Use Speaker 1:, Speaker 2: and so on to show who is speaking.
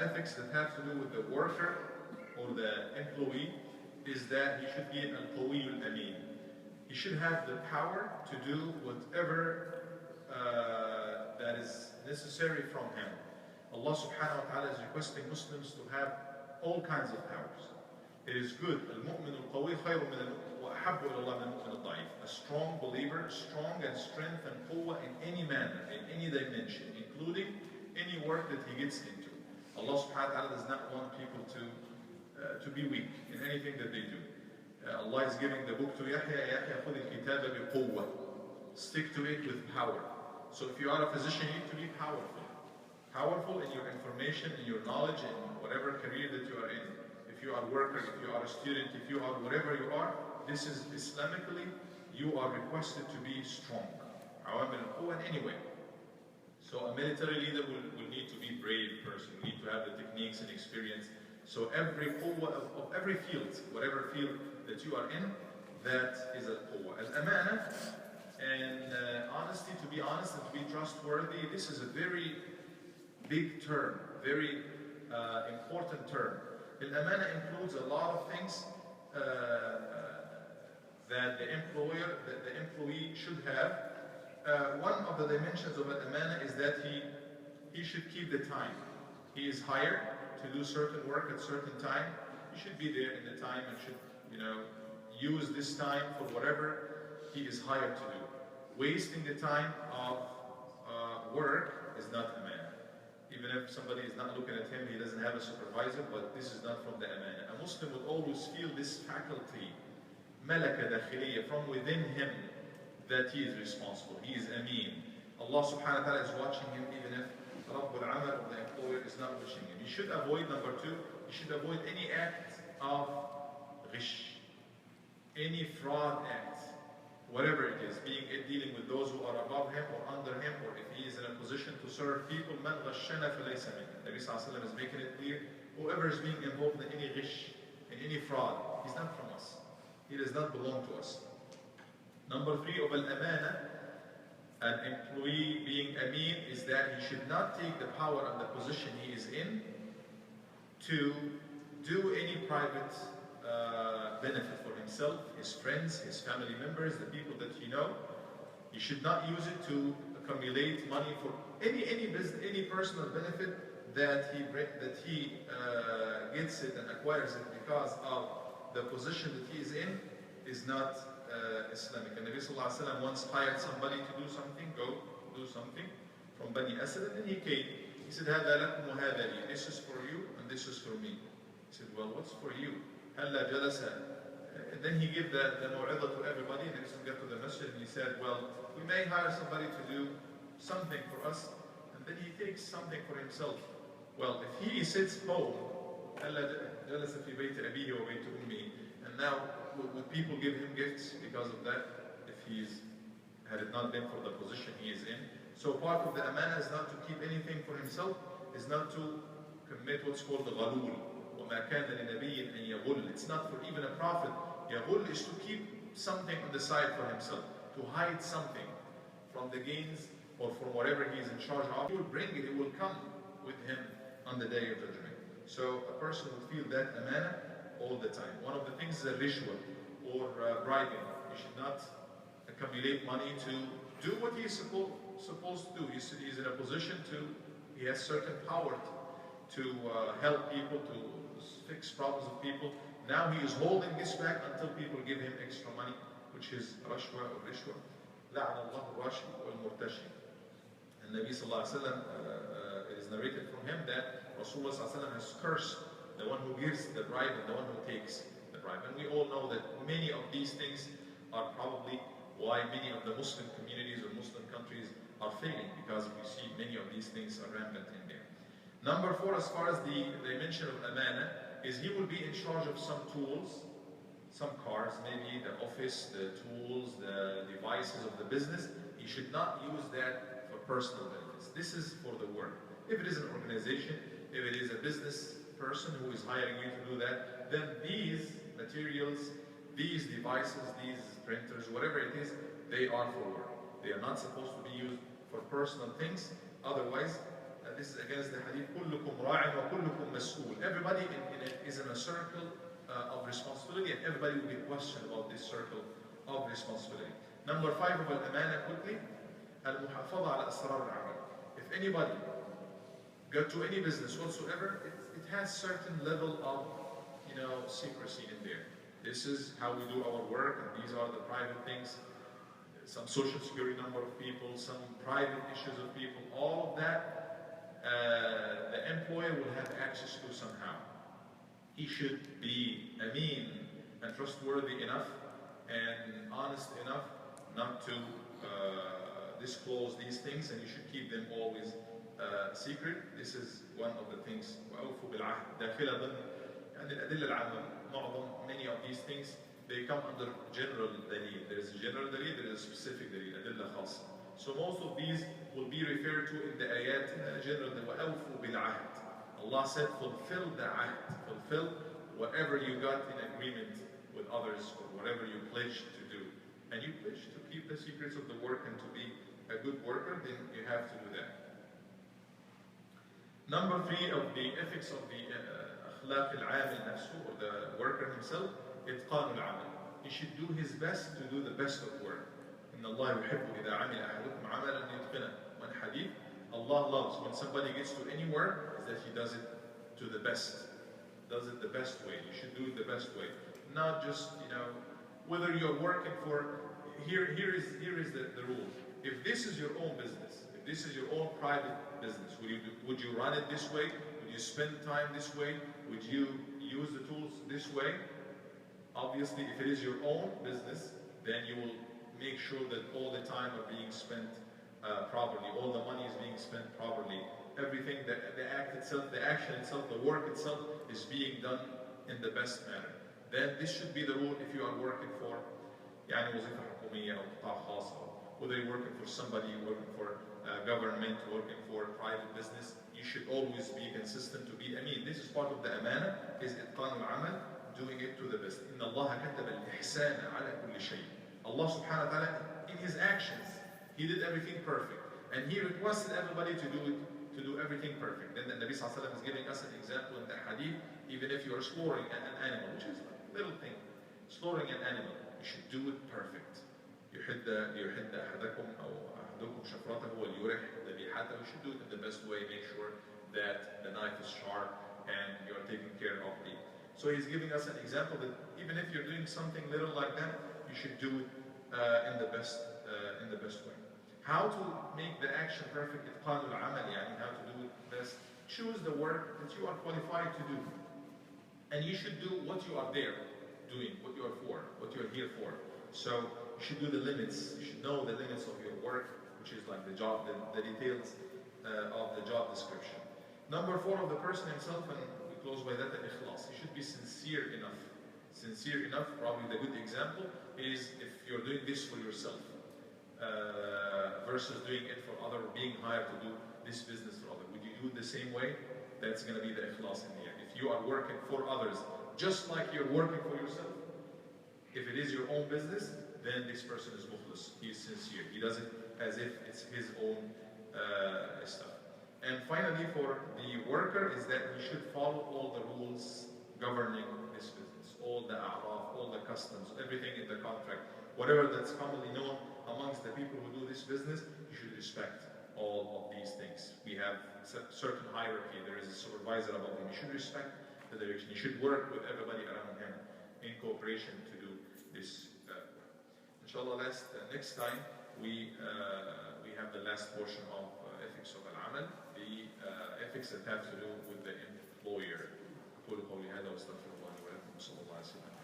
Speaker 1: ethics that have to do with the worker or the employee is that he should be al-qawi al-amin. He should have the power to do whatever that is necessary from him. Allah subhanahu wa ta'ala is requesting Muslims to have all kinds of powers. It is good. Al-mu'min al-qawi khayrun min al-mu'habbu ila Allah min al-mu'min al-da'if. A strong believer, strong and strength and quwwah in any manner, in any dimension, including any work that he gets into. Allah subhanahu wa ta'ala does not want people to be weak in anything that they do. Allah is giving the book to Yahya, khudh al-kitaba bi-quwwah. Stick to it with power. So if you are a physician, you need to be powerful. Powerful in your information, in your knowledge, in whatever career that you are in. If you are a worker, if you are a student, if you are whatever you are, this is Islamically, you are requested to be strong. However, anyway. So a military leader will need to be a brave person, will need to have the techniques and experience. So every quwwah of every field, whatever field that you are in, that is a quwwah. Al-amana and honesty, to be honest and to be trustworthy, this is a very big term, very important term. Al-amana includes a lot of things that the employee should have. One of the dimensions of al-amana is that he should keep the time. He is hired to do certain work at certain time. He should be there in the time and should, use this time for whatever he is hired to do. Wasting the time of work is not amana. Even if somebody is not looking at him, he doesn't have a supervisor, but this is not from the amana. A Muslim would always feel this faculty, malaka dakhiliya, from within him, that he is responsible, he is ameen. Allah subhanahu wa ta'ala is watching him even if Rabbul Amal of the employer is not watching him. He should avoid, number two, he should avoid any act of ghish, any fraud act, whatever it is, dealing with those who are above him or under him, or if he is in a position to serve people. Man ghashana falaysa minna. Nabi sallallahu alayhi wa sallam is making it clear, whoever is being involved in any ghish, in any fraud, he's not from us. He does not belong to us. Number three of al-amana, an employee being ameen, is that he should not take the power of the position he is in to do any private benefit for himself, his friends, his family members, the people that he knows. He should not use it to accumulate money for any business, any personal benefit that he gets it and acquires it because of the position that he is in is not Islamic. And Nabi sallallahu alayhi wa sallam once hired somebody to do something, go do something from Bani Asad, and then he came. He said, هَذَا لَكُمْ وَهَذَا لِي. This is for you and this is for me. He said, well, what's for you? هَلَّا جَلَسَ. And then he gave the mu'idha to everybody, and he got to the masjid and he said, well, we may hire somebody to do something for us, and then he takes something for himself. Well, if he sits home, هَلَّا جَلَسَ فِي بَيْتِ أَبِيهِ وَبَيْتِ أُمِّهِ, and now would people give him gifts because of that, if had it not been for the position he is in? So part of the amana is not to keep anything for himself, is not to commit what's called the ghalul. وَمَا كَانَ لِنَبِيٍّ أَن يَغُلْ. It's not for even a prophet. Yaghul is to keep something on the side for himself, to hide something from the gains or from whatever he is in charge of. He will bring it, it will come with him on the day of judgment. So a person will feel that amana all the time. One of the things is a rishwa, or bribing. He should not accumulate money to do what he is supposed to do. He's in a position he has certain power to help people, to fix problems of people. Now he is holding this back until people give him extra money, which is rashwa or rishwa. لَعْنَ اللَّهُ الرَّاشِي وَالْمُرْتَشِي. And Nabi sallallahu alayhi wa sallam, it is narrated from him that Rasulullah sallallahu alayhi wa sallam has cursed the one who gives the bribe and the one who takes the bribe. And we all know that many of these things are probably why many of the Muslim communities or Muslim countries are failing, because we see many of these things are rampant in there. Number four, as far as the dimension of amana, is he will be in charge of some tools, some cars, maybe the office, the tools, the devices of the business. He should not use that for personal benefits. This is for the work. If it is an organization, if it is a business person who is hiring you to do that, then these materials, these devices, these printers, whatever it is, they are for work. They are not supposed to be used for personal things. Otherwise, this is against the hadith, كُلُّكُمْ رَاعٍ مسؤول. Everybody is in a circle of responsibility, and everybody will be questioned about this circle of responsibility. Number 5 of الأمانة quickly, المحافظة على أسرار العمل. If anybody got to any business whatsoever, it has certain level of, secrecy in there. This is how we do our work, and these are the private things. Some social security number of people, some private issues of people, all of that the employer will have access to somehow. He should be ameen and trustworthy enough and honest enough not to disclose these things, and you should keep them always secret. This is one of the things. وأوفوا بالعهد داخل ضمن يعني الأدلة العامة. Many of these things they come under general dalil. There is a general dalil, there is a specific dalil, أدلة خاصة. So most of these will be referred to in the ayat general. وأوفوا بالعهد. Allah said, fulfill the ahd, fulfill whatever you got in agreement with others or whatever you pledged to do. And you pledge to keep the secrets of the work and to be a good worker, then you have to do that. Number 3 of the ethics of the أخلاق العامل نفسه, or the worker himself, إتقان العمل. He should do his best to do the best of work. إن الله يحب إذا عمل أحدكم عملا يتقنه. One hadith, Allah loves when somebody gets to any work is that he does it to the best. Does it the best way. You should do it the best way. Not just, whether you're working for, here is the rule. If this is your own business, if this is your own private business, would you run it this way? Would you spend time this way? Would you use the tools this way? Obviously, if it is your own business, then you will make sure that all the time are being spent properly, all the money is being spent properly, everything, the act itself, the action itself, the work itself is being done in the best manner. Then this should be the rule if you are working for يعني وظيفة حكومية أو قطاع خاص, whether you're working for somebody, working for government, working for private business, you should always be consistent to be ameen. This is part of the amana, is إتقان العمل, doing it to the best. إن الله كتب الإحسان على كل شيء. Allah subhanahu wa ta'ala, in his actions, he did everything perfect. And he requested everybody to do everything perfect. Then the Nabi sallallahu alaihi wasallam is giving us an example in the hadith, even if you are slaughtering an animal, which is a little thing, slaughtering an animal, you should do it perfect. يحد أحدكم أو أحدكم شفرته وليرح ذبيحته. You should do it in the best way. Make sure that the knife is sharp and you are taking care of it. So he's giving us an example that even if you're doing something little like that, you should do it in the best way. How to make the action perfect? إتقان العمل, يعني how to do it best. Choose the work that you are qualified to do, and you should do what you are there doing, what you are for, what you are here for. So you should do the limits. You should know the limits of your work, which is like the job, the details of the job description. Number 4 of the person himself, and we close by that, the ikhlas. He should be sincere enough. Sincere enough. Probably the good example is if you're doing this for yourself versus doing it for other, being hired to do this business for other. Would you do it the same way? That's going to be the ikhlas in the end. If you are working for others, just like you're working for yourself, if it is your own business, then this person is mukhlis. He is sincere. He does it as if it's his own stuff. And finally, for the worker, is that he should follow all the rules governing this business, all the a'raf, all the customs, everything in the contract, whatever that's commonly known amongst the people who do this business, you should respect all of these things. We have certain hierarchy. There is a supervisor above him. You should respect the direction. You should work with everybody around him in cooperation to do this work. Inshallah, next time we have the last portion of ethics of al-amal, the ethics that have to do with the employer. أقول قولي هذا واستغفر الله لي ولكم وصلى الله عليه وسلم.